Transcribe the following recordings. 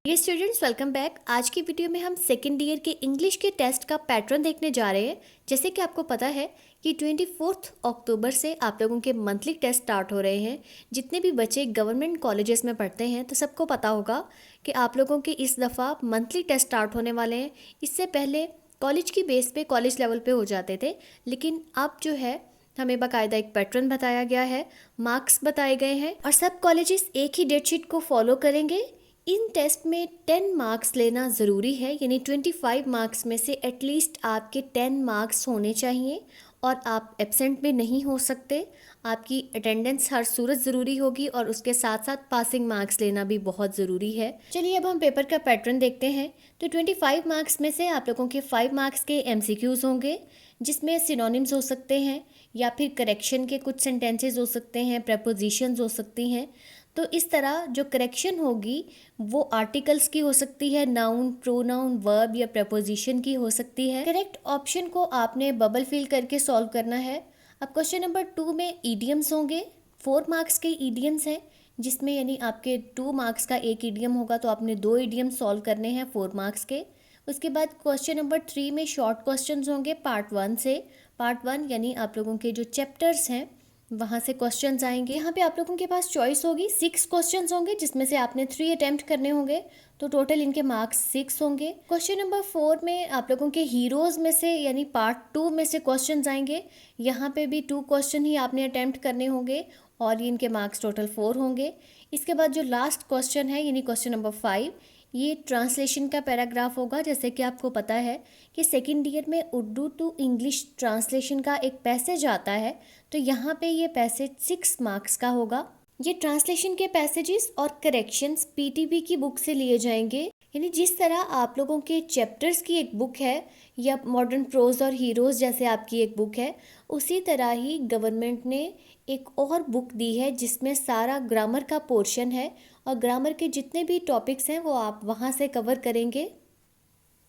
ये students welcome back. आज की वीडियो में हम सेकेंड ईयर के इंग्लिश के टेस्ट का पैटर्न देखने जा रहे हैं। जैसे कि आपको पता है कि 24 अक्टूबर से आप लोगों के मंथली टेस्ट स्टार्ट हो रहे हैं। जितने भी बच्चे गवर्नमेंट कॉलेजेस में पढ़ते हैं तो सबको पता होगा कि आप लोगों के इस दफ़ा मंथली टेस्ट स्टार्ट होने वाले हैं। इससे पहले कॉलेज की बेस पे कॉलेज लेवल पे हो जाते थे, लेकिन अब जो है हमें बाकायदा एक पैटर्न बताया गया है, मार्क्स बताए गए हैं और सब कॉलेजेस एक ही डेटशीट को फॉलो करेंगे। इन टेस्ट में 10 मार्क्स लेना ज़रूरी है, यानी 25 मार्क्स में से एटलीस्ट आपके 10 मार्क्स होने चाहिए और आप एब्सेंट भी नहीं हो सकते। आपकी अटेंडेंस हर सूरत ज़रूरी होगी और उसके साथ साथ पासिंग मार्क्स लेना भी बहुत ज़रूरी है। चलिए अब हम पेपर का पैटर्न देखते हैं। तो 25 मार्क्स में से आप लोगों के 5 मार्क्स के MCQs होंगे, जिसमें सिनोनिम्स हो सकते हैं या फिर करेक्शन के कुछ सेंटेंसेस हो सकते हैं, प्रपोजिशंस हो सकती हैं। तो इस तरह जो करेक्शन होगी वो आर्टिकल्स की हो सकती है, नाउन, प्रोनाउन, वर्ब या प्रपोजिशन की हो सकती है। करेक्ट ऑप्शन को आपने बबल फिल करके सॉल्व करना है। अब क्वेश्चन नंबर 2 में ईडियम्स होंगे। 4 मार्क्स के ईडियम्स हैं, जिसमें यानी आपके 2 मार्क्स का एक ईडियम होगा तो आपने 2 ईडियम सॉल्व करने हैं 4 मार्क्स के। उसके बाद क्वेश्चन नंबर 3 में शॉर्ट क्वेश्चंस होंगे पार्ट 1 से। पार्ट 1 यानी आप लोगों के जो चैप्टर्स हैं वहाँ से क्वेश्चंस आएंगे। यहाँ पे आप लोगों के पास चॉइस होगी, 6 क्वेश्चंस होंगे जिसमें से आपने 3 अटेम्प्ट करने होंगे, तो टोटल इनके मार्क्स 6 होंगे। क्वेश्चन नंबर 4 में आप लोगों के हीरोज में से यानी पार्ट 2 में से क्वेश्चंस आएंगे। यहाँ पे भी 2 क्वेश्चन ही आपने अटेम्प्ट करने होंगे और ये इनके मार्क्स टोटल 4 होंगे। इसके बाद जो लास्ट क्वेश्चन है यानी क्वेश्चन नंबर 5, ये ट्रांसलेशन का पैराग्राफ होगा। जैसे कि आपको पता है कि सेकेंड ईयर में उर्दू टू इंग्लिश ट्रांसलेशन का एक पैसेज आता है, तो यहाँ पे ये पैसेज 6 मार्क्स का होगा। ये ट्रांसलेशन के पैसेजेस और करेक्शंस PTB की बुक से लिए जाएंगे। यानी जिस तरह आप लोगों के चैप्टर्स की एक बुक है या मॉडर्न प्रोज और हीरोज जैसे आपकी एक बुक है, उसी तरह ही गवर्नमेंट ने एक और बुक दी है जिसमें सारा ग्रामर का पोर्शन है और ग्रामर के जितने भी टॉपिक्स हैं वो आप वहाँ से कवर करेंगे।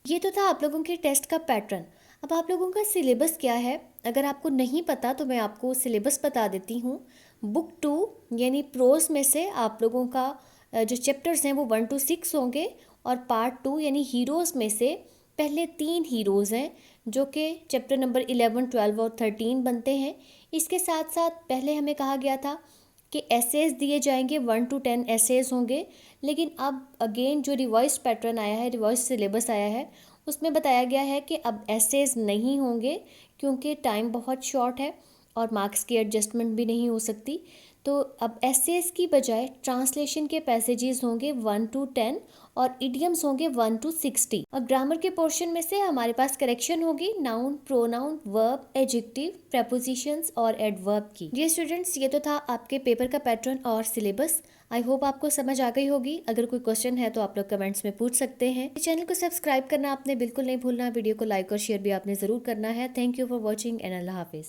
ये तो था आप लोगों के टेस्ट का पैटर्न। अब आप लोगों का सिलेबस क्या है, अगर आपको नहीं पता तो मैं आपको सिलेबस बता देती हूँ। बुक 2 यानी प्रोज में से आप लोगों का जो चैप्टर्स हैं वो 1 to 6 होंगे और पार्ट 2 यानी हीरोज़ में से पहले 3 हीरोज़ हैं जो कि चैप्टर नंबर 11, 12 और 13 बनते हैं। इसके साथ साथ पहले हमें कहा गया था कि एसेज दिए जाएंगे, 1 to 10 एसेज होंगे, लेकिन अब अगेन जो रिवाइज पैटर्न आया है, रिवाइज सिलेबस आया है, उसमें बताया गया है कि अब एसेज नहीं होंगे क्योंकि टाइम बहुत शॉर्ट है और मार्क्स की एडजस्टमेंट भी नहीं हो सकती। तो अब एसेज की बजाय ट्रांसलेशन के पैसेजेस होंगे 1 to 10 और इडियम्स होंगे 1 to 60। और ग्रामर के पोर्शन में से हमारे पास करेक्शन होगी noun, pronoun, verb, adjective, prepositions और एडवर्ब की। ये स्टूडेंट्स, ये तो था आपके पेपर का पैटर्न और सिलेबस। आई होप आपको समझ आ गई होगी। अगर कोई क्वेश्चन है तो आप लोग कमेंट्स में पूछ सकते हैं। चैनल को सब्सक्राइब करना आपने बिल्कुल नहीं भूलना। वीडियो को लाइक और शेयर भी आपने जरूर करना है। Thank you for watching and Allah Hafiz.